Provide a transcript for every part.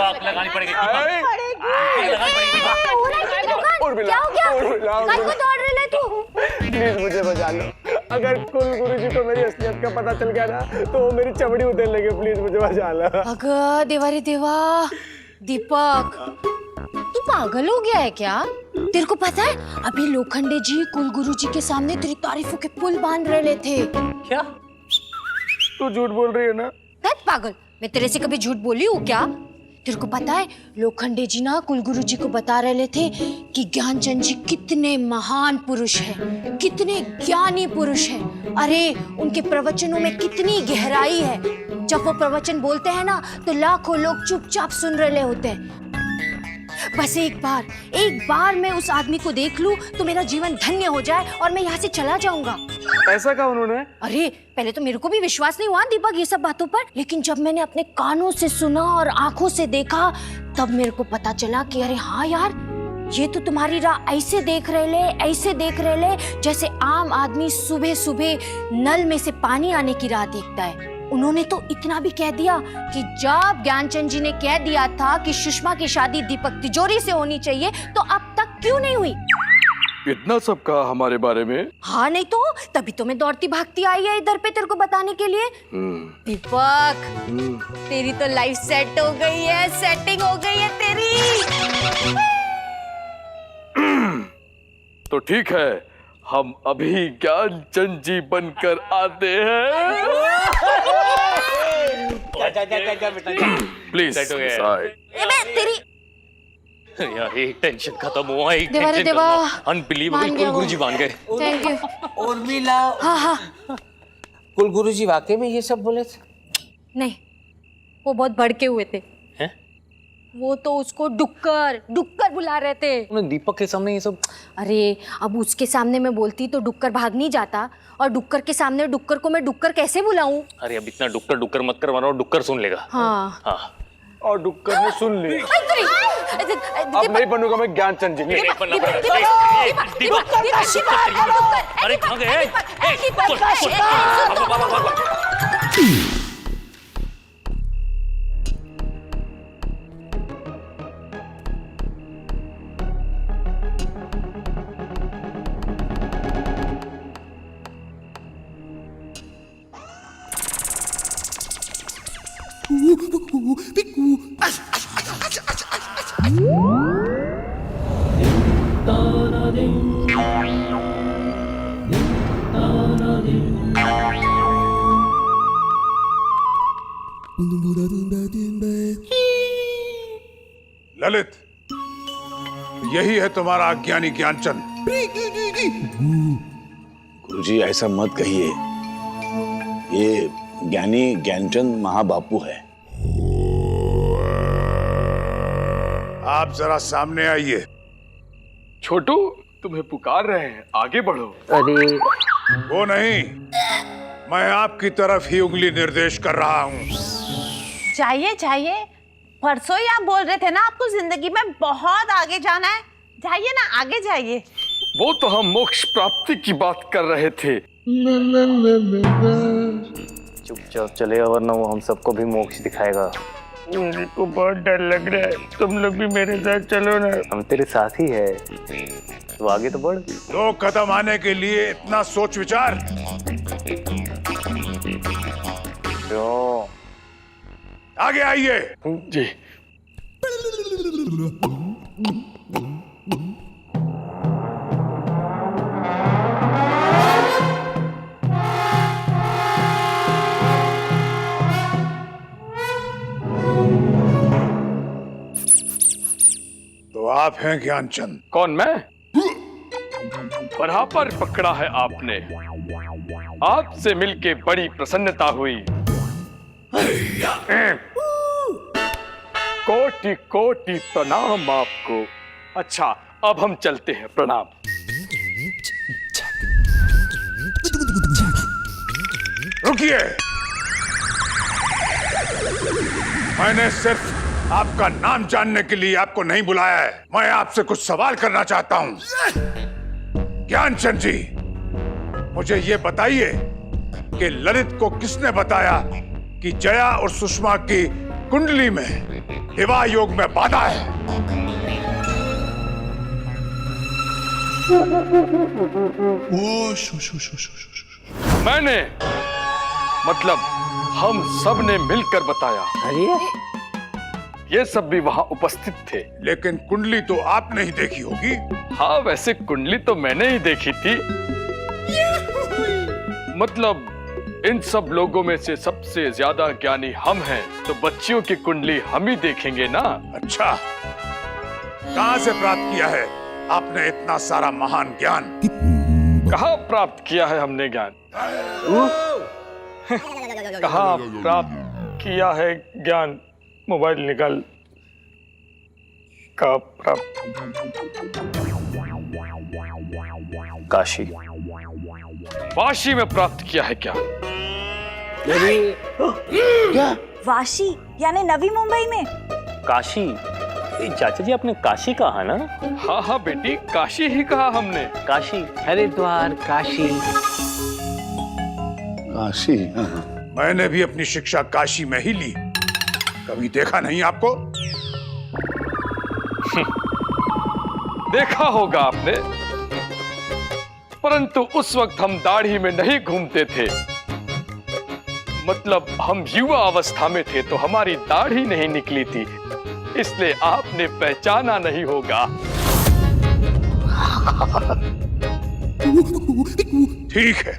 आग लगानी पड़ेगी। क्या हो गया? कल को दौड़ रहे तू? प्लीज मुझे बचा लो। अगर कुल गुरुजी को मेरी असलियत का पता चल गया ना तो वो मेरी चमड़ी उधेड़ लेंगे। प्लीज मुझे बचा लो। अगर देवा रे देवा, दीपक तू पागल हो गया है क्या? तेरे को पता है अभी लोखंडे जी कुल गुरुजी के सामने तेरी तारीफों के पुल बांध रहे थे। क्या तू झूठ बोल रही है ना? पागल, मैं तेरे से कभी झूठ बोली हूँ क्या? तेरे को पता है लोखंडे जी ना कुलगुरु जी को बता रहे थे कि ज्ञानचंद जी कितने महान पुरुष हैं, कितने ज्ञानी पुरुष हैं। अरे उनके प्रवचनों में कितनी गहराई है। जब वो प्रवचन बोलते हैं ना तो लाखों लोग चुपचाप सुन रहे होते हैं। बस एक बार मैं उस आदमी को देख लूं तो मेरा जीवन धन्य हो जाए और मैं यहाँ से चला जाऊंगा। ऐसा क्या उन्होंने? अरे पहले तो मेरे को भी विश्वास नहीं हुआ दीपक ये सब बातों पर, लेकिन जब मैंने अपने कानों से सुना और आंखों से देखा तब मेरे को पता चला कि अरे हाँ यार, ये तो तुम्हारी राह ऐसे देख रहे ले जैसे आम आदमी सुबह सुबह नल में से पानी आने की राह देखता है। उन्होंने तो इतना भी कह दिया कि जब ज्ञानचंद जी ने कह दिया था कि सुषमा की शादी दीपक तिजोरी से होनी चाहिए तो अब तक क्यों नहीं हुई? इतना सब कहा हमारे बारे में? हाँ नहीं तो तभी तो मैं दौड़ती भागती आई है इधर पे तेरे को बताने के लिए। दीपक तेरी तो लाइफ सेट हो गई है, सेटिंग हो गई है तेरी। तो ठीक है, हम अभी ज्ञानचंद जी बनकर आते हैं। प्लीज तेरी यार एक टेंशन खत्म हुआ, एक देवा रे देवा, अनबिलीवेबल। कुलगुरुजी मान गए। Thank you. उर्मिला, हाँ कुलगुरुजी वाकई में ये सब बोले थे? नहीं, वो बहुत भड़के हुए थे। हैं? वो तो उसको डुक्कर बुला रहे थे। उन्हें दीपक के सामने ये सब? अरे अब उसके सामने मैं बोलती तो डुक्कर भाग नहीं जाता, और डुक्कर के सामने डुक्कर को मैं डुक्कर कैसे बुलाऊं? अरे अब इतना डुक्कर मत कर, वरना डुक्कर सुन लेगा। हाँ और डुक्कर ने सुन लिया। अब नहीं बनूंगा मैं ज्ञानचंद जी। नहीं बनना पड़ेगा। अरे कहाँ गए? ललित, यही है तुम्हारा अज्ञानी ज्ञानचंद। गुरुजी ऐसा मत कहिए, ये ज्ञानी ज्ञानचंद महाबापू है। आप जरा सामने आइए। छोटू तुम्हें पुकार रहे हैं, आगे बढ़ो। अरे वो नहीं, मैं आपकी तरफ ही उंगली निर्देश कर रहा हूँ। जाइए, परसों ही आप बोल रहे थे ना आपको जिंदगी में बहुत आगे जाना है। जाइए ना, आगे जाइए। वो तो हम मोक्ष प्राप्ति की बात कर रहे थे। चुपचाप चलेगा, वरना वो हम सबको भी मोक्ष दिखाएगा। मुझे को बहुत डर लग रहा है, तुम लोग भी मेरे साथ चलो ना। हम तेरे साथ ही है, तो आगे तो बढ़। 2 कदम आने के लिए इतना सोच विचार? क्यों? आगे आइए। जी। तो आप हैं ज्ञानचंद? कौन, मैं? बराबर पकड़ा है आपने। आपसे मिलके बड़ी प्रसन्नता हुई। कोटि कोटि प्रणाम आपको। अच्छा, अब हम चलते हैं, प्रणाम। रुकिए, मैंने सिर्फ आपका नाम जानने के लिए आपको नहीं बुलाया है। मैं आपसे कुछ सवाल करना चाहता हूं। ज्ञानचंद जी, मुझे ये बताइए कि ललित को किसने बताया कि जया और सुषमा की कुंडली में विवाह योग में बाधा है। मैंने मतलब हम सब ने मिलकर बताया। अरे ये सब भी वहां उपस्थित थे। लेकिन कुंडली तो आपने ही देखी होगी। हाँ, वैसे कुंडली तो मैंने ही देखी थी। मतलब इन सब लोगों में से सबसे ज्यादा ज्ञानी हम हैं, तो बच्चियों की कुंडली हम ही देखेंगे ना। अच्छा, कहां से प्राप्त किया है आपने इतना सारा महान ज्ञान? कहाँ प्राप्त किया है हमने ज्ञान? कहाँ प्राप्त किया है ज्ञान? मोबाइल निकाल। कहाँ प्राप्त? काशी। वाशी में प्राप्त किया है क्या? क्या? वाशी यानी नवी मुंबई में? काशी? चाचा जी आपने काशी कहा ना? हाँ हाँ बेटी, काशी ही कहा हमने। काशी। हरिद्वार, काशी। काशी। हाँ। मैंने भी अपनी शिक्षा काशी में ही ली। कभी देखा नहीं आपको? देखा होगा आपने, परंतु उस वक्त हम दाढ़ी में नहीं घूमते थे। मतलब हम युवा अवस्था में थे तो हमारी दाढ़ी नहीं निकली थी, इसलिए आपने पहचाना नहीं होगा। ठीक है।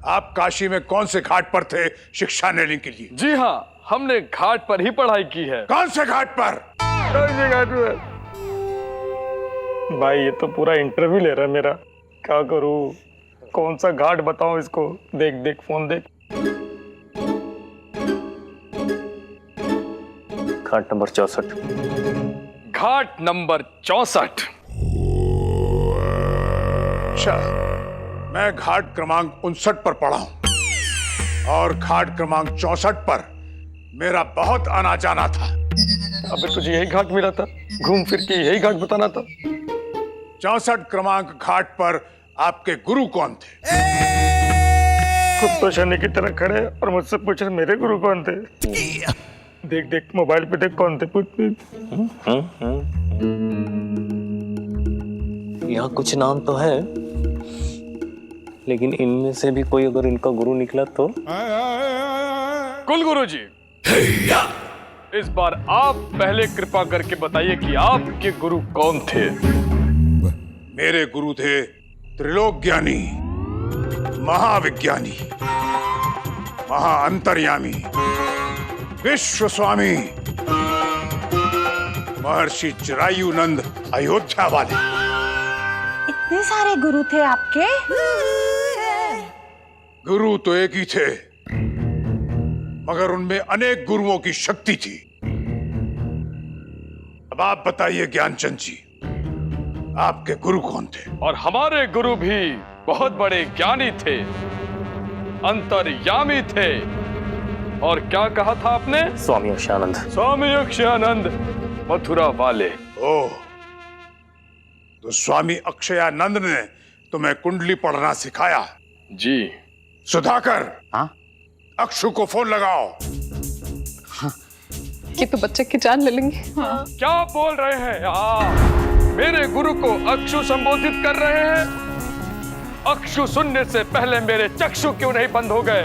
आप काशी में कौन से घाट पर थे शिक्षा लेने के लिए? जी हाँ, हमने घाट पर ही पढ़ाई की है। कौन से घाट पर? कौन से घाट पे? भाई ये तो पूरा इंटरव्यू ले रहा है मेरा। क्या करूं? कौन सा घाट बताऊं इसको? देख देख फोन देख। घाट नंबर 64। घाट नंबर 64। अच्छा, मैं घाट क्रमांक 59 पर पढ़ा हूं और घाट क्रमांक 64 पर मेरा बहुत आना जाना था। अबे तुझे यही घाट मिला था? घूम फिर के यही घाट बताना था। 64 क्रमांक घाट पर आपके गुरु कौन थे? खुद तो शनि की तरह खड़े और मुझसे पूछ रहे मेरे गुरु कौन थे। देख देख मोबाइल पे देख कौन थे। पूछ। यहाँ कुछ नाम तो है, लेकिन इनमें से भी कोई अगर इनका गुरु निकला तो? कुलगुरु जी, इस बार आप पहले कृपा करके बताइए कि आपके गुरु कौन थे? मेरे गुरु थे त्रिलोक ज्ञानी, महाविज्ञानी, महाअंतर्यामी, विश्व स्वामी, महर्षि चिरायुनंद अयोध्या वाले। इतने सारे गुरु थे आपके? गुरु तो एक ही थे, मगर उनमें अनेक गुरुओं की शक्ति थी। अब आप बताइए ज्ञानचंद जी, आपके गुरु कौन थे? और हमारे गुरु भी बहुत बड़े ज्ञानी थे, अंतर्यामी थे। और क्या कहा था आपने? स्वामी अक्षयानंद। स्वामी अक्षयानंद मथुरा वाले। ओह, तो स्वामी अक्षयानंद ने तुम्हें कुंडली पढ़ना सिखाया? जी। सुधाकर, हाँ? अक्षु को फोन लगाओ। ये तो बच्चे की जान ले लेंगे। क्या बोल रहे हैं? मेरे गुरु को अक्षु संबोधित कर रहे हैं? अक्षु सुनने से पहले मेरे चक्षु क्यों नहीं बंद हो गए?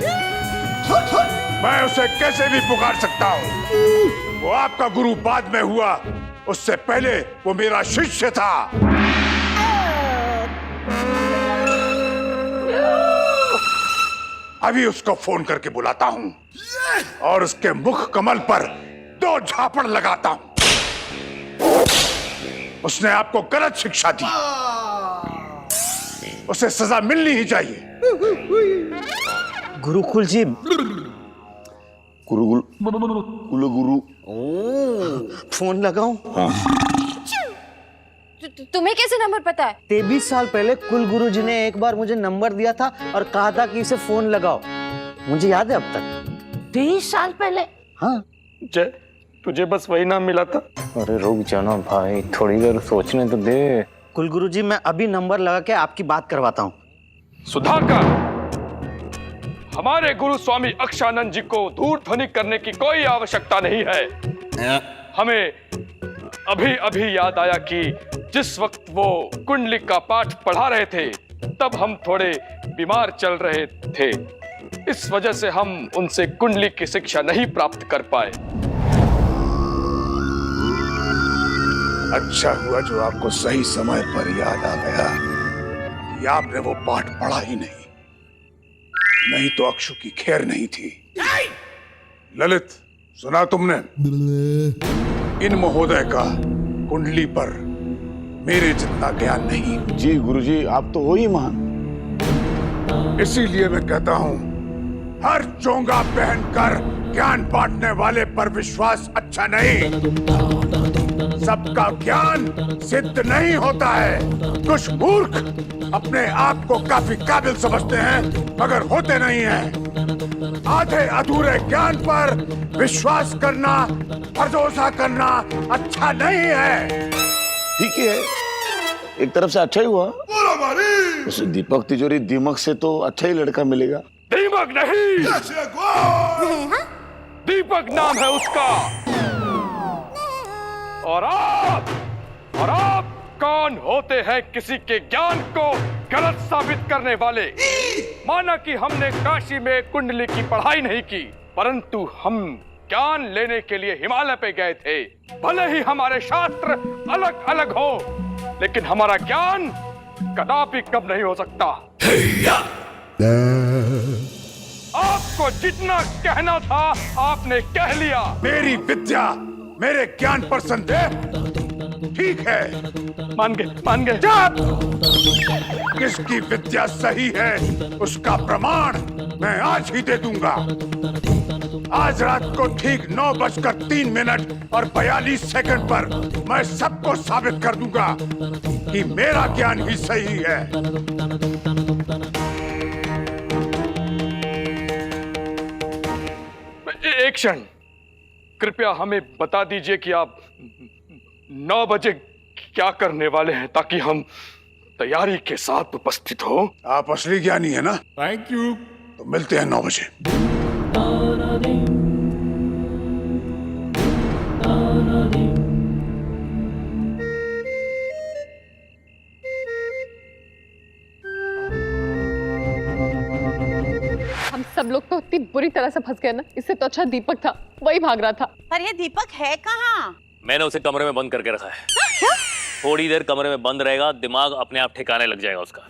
मैं उसे कैसे भी पुकार सकता हूँ। वो आपका गुरु बाद में हुआ, उससे पहले वो मेरा शिष्य था। अभी उसको फोन करके बुलाता हूँ और उसके मुख कमल पर 2 झापड़ लगाता हूँ। उसने आपको गलत शिक्षा दी, उसे सजा मिलनी ही चाहिए। गुरुकुल जी। गुरु फोन लगाऊं? तुम्हें कैसे नंबर पता है? 23 साल पहले कुल गुरु जी ने एक बार मुझे नंबर दिया था और कहा था कि इसे फोन लगाओ। मुझे याद है अब तक। 23 साल पहले? हाँ। जय, तुझे बस वही नाम मिला था? अरे रुक जाना भाई, थोड़ी देर सोचने तो दे। कुल गुरु जी, मैं अभी नंबर लगा के आपकी बात करवाता हूँ। सुधाकर, हमारे गुरु स्वामी अक्षयानंद जी को दूरध्वनि करने की कोई आवश्यकता नहीं है। हमें अभी अभी याद आया कि जिस वक्त वो कुंडली का पाठ पढ़ा रहे थे तब हम थोड़े बीमार चल रहे थे। इस वजह से हम उनसे कुंडली की शिक्षा नहीं प्राप्त कर पाए। अच्छा हुआ जो आपको सही समय पर याद आ गया कि आपने वो पाठ पढ़ा ही नहीं तो अक्षु की खैर नहीं थी। ललित, सुना तुमने? इन महोदय का कुंडली पर मेरे जितना ज्ञान नहीं। जी गुरुजी, आप तो हो ही महान। इसीलिए मैं कहता हूं, हर चोंगा पहनकर ज्ञान बांटने वाले पर विश्वास अच्छा नहीं। सबका ज्ञान सिद्ध नहीं होता है। कुछ मूर्ख अपने आप को काफी काबिल समझते हैं मगर होते नहीं हैं। आधे अधूरे ज्ञान पर विश्वास करना, भरोसा करना अच्छा नहीं है। ठीक है, एक तरफ से अच्छा ही हुआ। उस दीपक तिजोरी दीमक से तो अच्छा ही लड़का मिलेगा। दीपक नहीं, दीपक नाम है उसका। और आप कौन होते हैं किसी के ज्ञान को गलत साबित करने वाले? माना कि हमने काशी में कुंडली की पढ़ाई नहीं की, परंतु हम ज्ञान लेने के लिए हिमालय पे गए थे। भले ही हमारे शास्त्र अलग अलग हो, लेकिन हमारा ज्ञान कदापि कम नहीं हो सकता। आपको जितना कहना था आपने कह लिया। मेरी विद्या, मेरे ज्ञान पर संदेह? ठीक है, मान गए। किसकी विद्या सही है उसका प्रमाण मैं आज ही दे दूंगा। आज रात को ठीक 9:03 और 42 सेकंड पर मैं सबको साबित कर दूंगा कि मेरा ज्ञान ही सही है। एक क्षण, कृपया हमें बता दीजिए कि आप 9 बजे क्या करने वाले हैं, ताकि हम तैयारी के साथ उपस्थित हो। आप असली ज्ञानी है ना? Thank you. तो मिलते हैं 9 बजे। हम सब लोग तो इतनी बुरी तरह से फंस गए ना, इससे तो अच्छा दीपक था, वही भाग रहा था। पर ये दीपक है कहाँ? मैंने उसे कमरे में बंद करके रखा है। क्या? थोड़ी देर कमरे में बंद रहेगा, दिमाग अपने आप ठिकाने लग जाएगा उसका।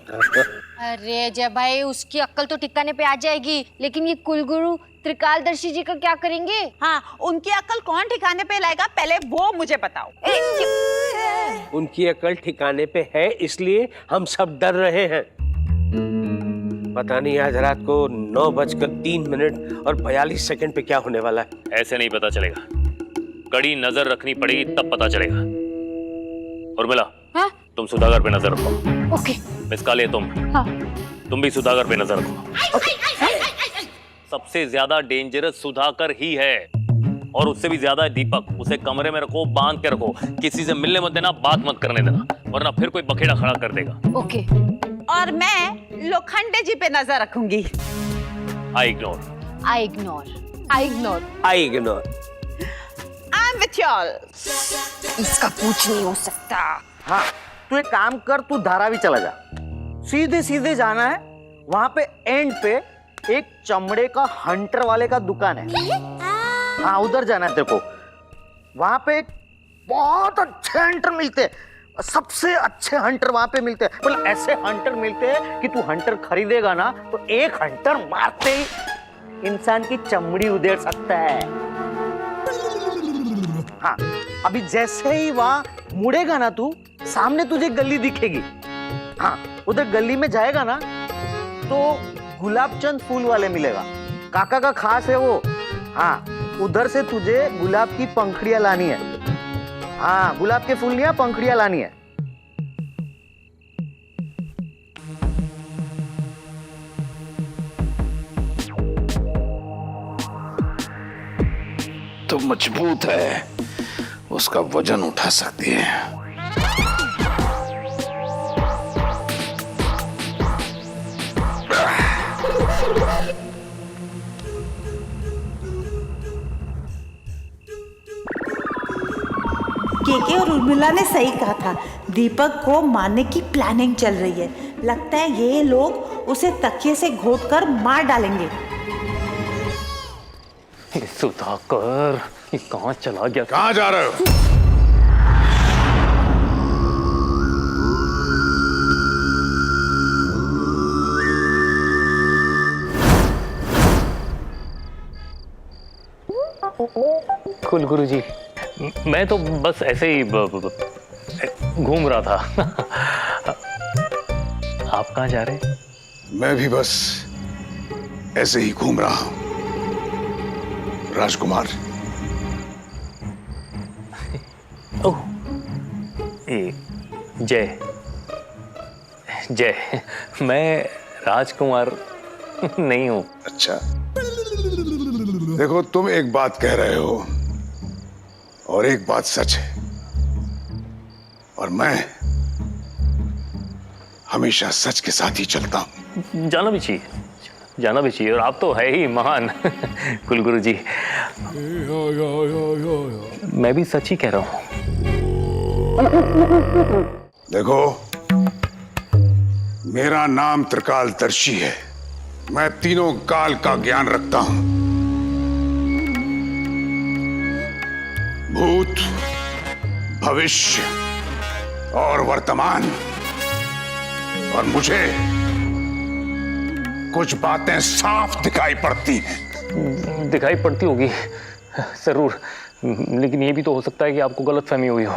अरे जय भाई, उसकी अक्ल तो ठिकाने पे आ जाएगी, लेकिन ये कुलगुरु त्रिकालदर्शी जी का क्या करेंगे? हाँ, उनकी अक्ल कौन ठिकाने पे लाएगा, पहले वो मुझे बताओ। उनकी अकल ठिकाने पे है, इसलिए हम सब डर रहे हैं। पता नहीं आज रात को 9:03 और 42 सेकंड पे क्या होने वाला है। ऐसे नहीं पता चलेगा, कड़ी नजर रखनी पड़ेगी, तब पता चलेगा। उर्मिला, हाँ? तुम सुधाकर पे नजर रखो। ओके। मिस काले, हाँ। तुम भी सुधाकर पे नजर रखो। सबसे ज्यादा डेंजरस सुधाकर ही है, और उससे भी ज्यादा है दीपक। उसे कमरे में रखो, बांध के रखो, किसी से मिलने मत देना, बात मत करने देना, वरना फिर कोई बखेड़ा खड़ा कर देगा। ओके। और मैं लोखंडे जी पे नजर रखूंगी। I ignore. I am with y'all. इसका पूछ नहीं हो सकता। हाँ, तू एक काम कर, तू धारावी चला जा। सीधे सीधे जाना है, वहां पे एंड पे एक चमड़े का हंटर वाले का दुकान है। हाँ, उधर जाना है तेरे को। वहां पे बहुत अच्छे हंटर मिलते हैं, सबसे अच्छे हंटर वहां पे मिलते हैं। मतलब ऐसे हंटर मिलते हैं कि तू हंटर खरीदेगा ना तो एक हंटर मारते ही इंसान की चमड़ी उधेड़ सकता है। हाँ, अभी जैसे ही वहां मुड़ेगा ना तू, सामने तुझे गली दिखेगी। हाँ, उधर गली में जाएगा ना तो गुलाबचंद फूल वाले मिलेगा, काका का खास है वो। हाँ, उधर से तुझे गुलाब की पंखड़ियां लानी है। हाँ, गुलाब के फूल नहीं, पंखड़ियां लानी है। तो मजबूत है, उसका वजन उठा सकती है। केके और उर्मिला ने सही कहा था, दीपक को मारने की प्लानिंग चल रही है। लगता है ये लोग उसे तकिए से घोट कर मार डालेंगे। सुधाकर, ये कहाँ चला गया? कहाँ जा रहे हो? कुलगुरु जी, मैं तो बस ऐसे ही घूम रहा था। आप कहाँ जा रहे हैं? मैं भी बस ऐसे ही घूम रहा हूं राजकुमार। ओह, जय जय, मैं राजकुमार नहीं हूं। अच्छा, देखो तुम एक बात कह रहे हो और एक बात सच है, और मैं हमेशा सच के साथ ही चलता हूं। जाना भी चाहिए, जाना भी चाहिए, और आप तो है ही महान कुलगुरु जी। मैं भी सच ही कह रहा हूं। देखो, मेरा नाम त्रिकालदर्शी है। मैं तीनों काल का ज्ञान रखता हूं, भूत, भविष्य और वर्तमान। और मुझे कुछ बातें साफ दिखाई पड़ती हैं। दिखाई पड़ती होगी जरूर, लेकिन ये भी तो हो सकता है कि आपको गलतफहमी हुई हो।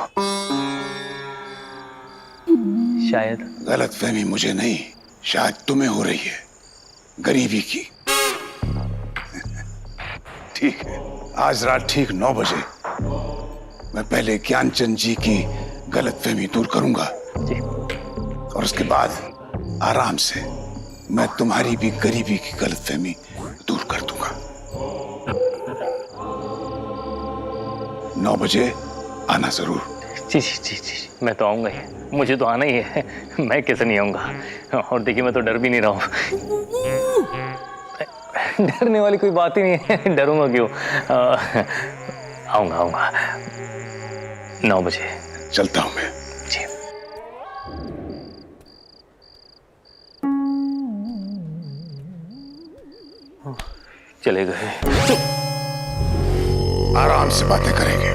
शायद गलतफहमी मुझे नहीं, शायद तुम्हें हो रही है, गरीबी की। ठीक है, आज रात ठीक 9 बजे मैं पहले ज्ञानचंद जी की गलतफहमी दूर करूंगा जी, और उसके बाद आराम से मैं तुम्हारी भी गरीबी की गलतफहमी दूर कर दूंगा। 9 बजे आना जरूर। जी जी जी जी, मैं तो आऊंगा ही, मुझे तो आना ही है। मैं कैसे नहीं आऊंगा? और देखिए, मैं तो डर भी नहीं रहा हूँ। डरने वाली कोई बात ही नहीं है, डरूंगा क्यों? आऊंगा आऊंगा 9 बजे। चलता हूं मैं। जी। चले गए। आराम से बातें करेंगे।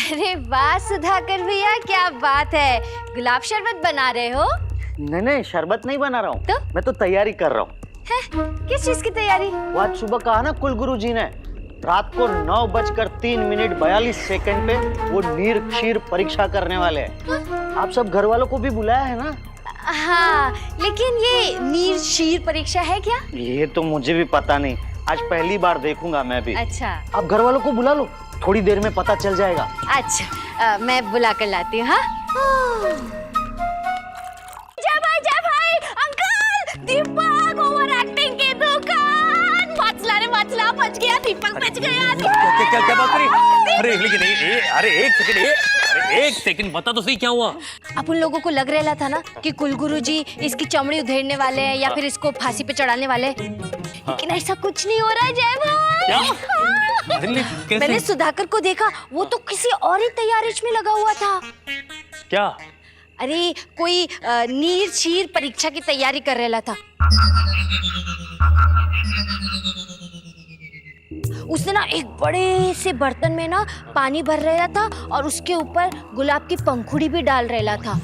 अरे वाह सुधाकर भैया, क्या बात है, गुलाब शरबत बना रहे हो? नहीं, शरबत नहीं बना रहा हूँ तो? मैं तो तैयारी कर रहा हूँ। किस चीज की तैयारी? वो आज सुबह कहा ना कुलगुरु जी ने, रात को 9:03 पे वो नीर क्षीर परीक्षा करने वाले हैं। आप सब घर वालों को भी बुलाया है ना? हाँ, लेकिन ये नीर क्षीर परीक्षा है क्या? ये तो मुझे भी पता नहीं, आज पहली बार देखूंगा मैं भी। अच्छा, आप घर वालों को बुला लो, थोड़ी देर में पता चल जाएगा। अच्छा, मैं बुला कर लाती हूँ। हाँ, जय भाई, अंकल, दीपक ओवर एक्टिंग की दुकान, मचला रे मचला, बच गया दीपक, बच गया। क्या बात करी? अरे लेकिन अरे एक सेकंड बता तो सही, क्या हुआ? अपन लोगों को लग रहा था ना कि कुलगुरु जी इसकी चमड़ी उधेड़ने वाले हैं या फिर इसको फांसी पे चढ़ाने वाले, लेकिन ऐसा कुछ नहीं हो रहा है जय भाई। क्या? अरे कैसे? मैंने सुधाकर को देखा, वो तो किसी और ही तैयारी में लगा हुआ था। क्या? अरे कोई नीर क्षीर परीक्षा की तैयारी कर रहा था। उसने ना एक बड़े से बर्तन में ना पानी भर रहा था और उसके ऊपर गुलाब की पंखुड़ी भी डाल रहा था।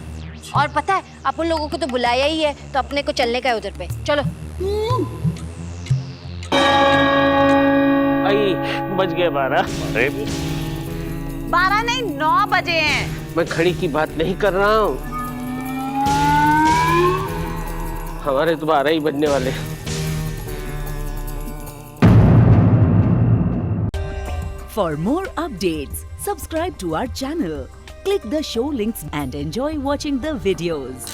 और पता है, अपन लोगों को तो बुलाया ही है, तो अपने को चलने का है उधर पे। चलो। आई बज गए 12। अरे 12 नहीं, 9 बजे हैं। मैं घड़ी की बात नहीं कर रहा हूँ, हमारे तो 12 ही बजने वाले। For more updates, subscribe to our channel, click the show links and enjoy watching the videos.